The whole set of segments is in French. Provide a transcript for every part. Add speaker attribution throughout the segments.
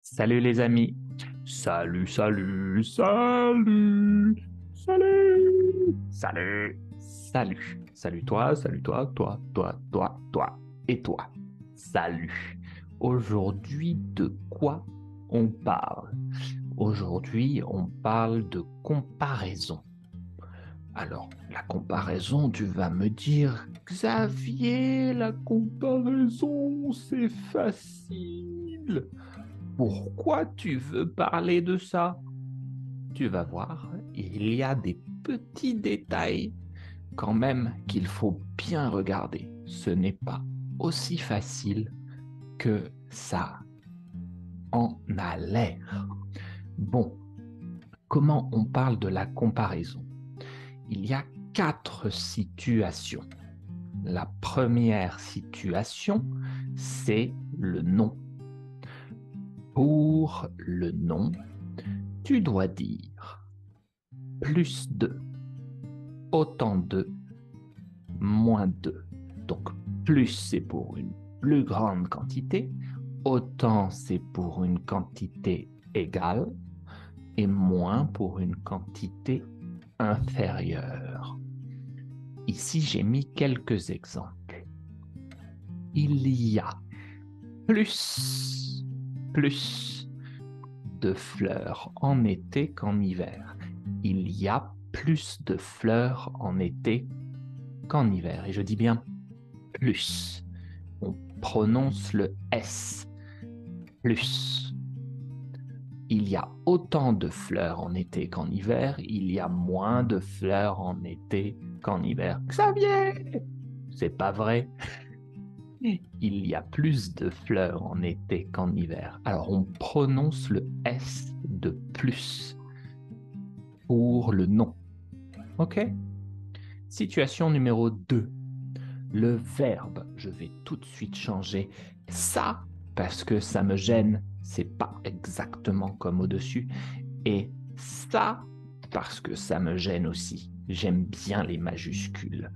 Speaker 1: Salut les amis. Salut, salut, salut, salut, salut, salut. Salut toi, toi et toi. Salut. Aujourd'hui, de quoi on parle? Aujourd'hui, on parle de comparaison. Alors, la comparaison, tu vas me dire, Xavier, la comparaison, c'est facile. Pourquoi tu veux parler de ça? Tu vas voir, il y a des petits détails quand même qu'il faut bien regarder. Ce n'est pas aussi facile que ça en a l'air. Bon, comment on parle de la comparaison? Il y a 4 situations. La première situation, c'est le nom. Pour le nom, tu dois dire plus de, autant de, moins de. Donc, plus c'est pour une plus grande quantité, autant c'est pour une quantité égale et moins pour une quantité inférieure. Ici, j'ai mis quelques exemples. Il y a plus de fleurs en été qu'en hiver. Il y a plus de fleurs en été qu'en hiver. Et je dis bien plus. On prononce le S. Plus. Il y a autant de fleurs en été qu'en hiver. Il y a moins de fleurs en été qu'en hiver. Xavier! C'est pas vrai. Il y a plus de fleurs en été qu'en hiver. Alors on prononce le S de plus pour le nom. OK? Situation numéro 2. Le verbe. Je vais tout de suite changer ça parce que ça me gêne. C'est pas exactement comme au-dessus. Et ça parce que ça me gêne aussi. J'aime bien les majuscules.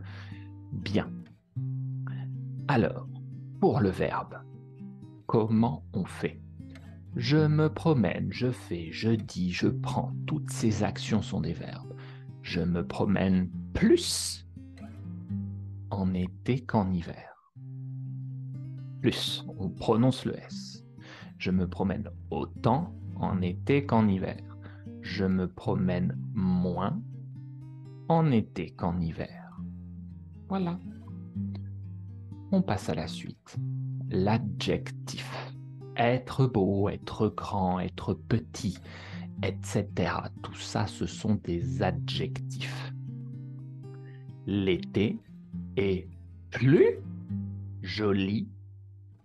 Speaker 1: Bien. Alors, pour le verbe, comment on fait? Je me promène, je fais, je dis, je prends. Toutes ces actions sont des verbes. Je me promène plus en été qu'en hiver. Plus, on prononce le S. Je me promène autant en été qu'en hiver. Je me promène moins en été qu'en hiver. Voilà. On passe à la suite. L'adjectif. Être beau, être grand, être petit, etc. Tout ça, ce sont des adjectifs. L'été est plus joli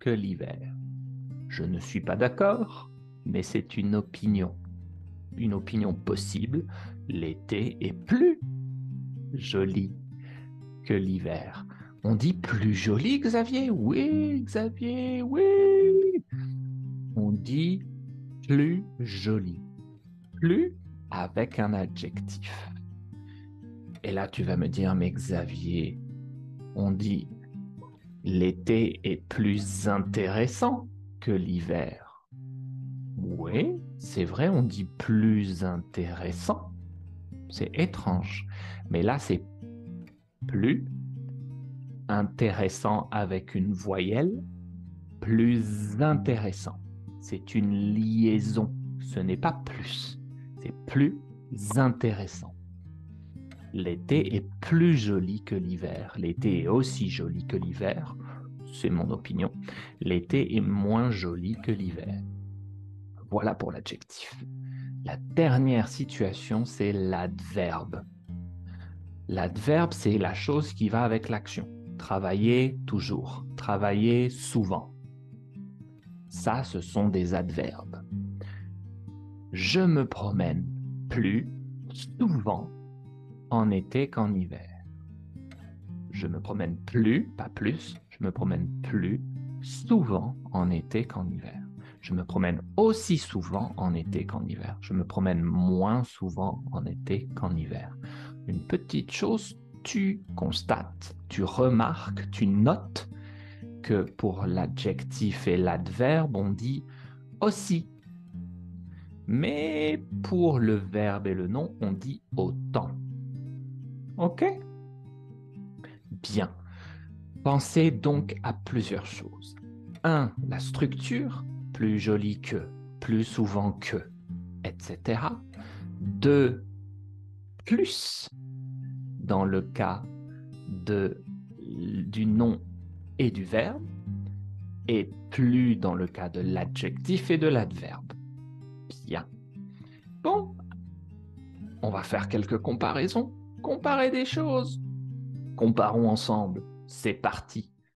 Speaker 1: que l'hiver. Je ne suis pas d'accord, mais c'est une opinion possible. L'été est plus joli que l'hiver. On dit plus joli, Xavier? Oui, Xavier, oui. On dit plus joli. Plus avec un adjectif. Et là, tu vas me dire, mais Xavier, on dit l'été est plus intéressant que l'hiver. Oui, c'est vrai, on dit plus intéressant. C'est étrange. Mais là, c'est plus intéressant avec une voyelle, plus intéressant. C'est une liaison. Ce n'est pas plus. C'est plus intéressant. L'été est plus joli que l'hiver. L'été est aussi joli que l'hiver. C'est mon opinion. L'été est moins joli que l'hiver. Voilà pour l'adjectif. La dernière situation, c'est l'adverbe. L'adverbe, c'est la chose qui va avec l'action. Travailler toujours, travailler souvent. Ça, ce sont des adverbes. Je me promène plus souvent en été qu'en hiver. Je me promène plus, pas plus, je me promène plus souvent en été qu'en hiver. Je me promène aussi souvent en été qu'en hiver. Je me promène moins souvent en été qu'en hiver. Une petite chose, tu constates, tu remarques, tu notes que pour l'adjectif et l'adverbe, on dit aussi. Mais pour le verbe et le nom, on dit autant. OK? Bien. Pensez donc à plusieurs choses. 1. La structure, plus jolie que, plus souvent que, etc. 2. Plus, dans le cas du nom et du verbe, et plus dans le cas de l'adjectif et de l'adverbe. Bien. Bon, on va faire quelques comparaisons. Comparer des choses. Comparons ensemble. C'est parti.